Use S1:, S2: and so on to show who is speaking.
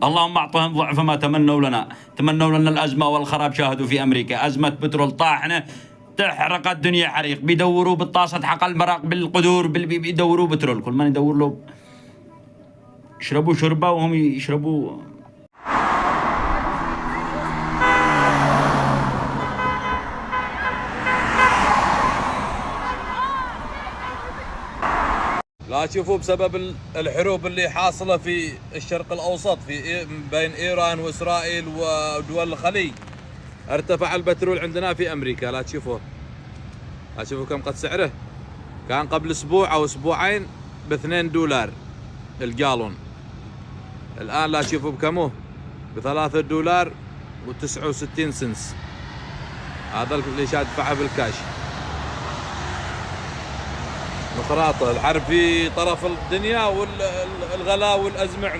S1: اللهم اعطهم ضعف ما تمنوا لنا. تمنوا لنا الازمه والخراب، شاهدوا في امريكا ازمه بترول طاحنه تحرق الدنيا حريق، بيدوروا بالطاسه حق المراق بالقدور بيدوروا بترول، كل ما يدور له يشربوا شربه وهم يشربوا.
S2: لا تشوفوا بسبب الحروب اللي حاصلة في الشرق الأوسط في بين إيران وإسرائيل ودول الخليج، ارتفع البترول عندنا في أمريكا. لا تشوفوا كم قد سعره، كان قبل أسبوع أو أسبوعين ب$2 الجالون، الآن لا تشوفوا بكمه، $3.69. هذا اللي شاد دفعه بالكاش. مخراطة الحرب في طرف الدنيا والغلاء والأزمة.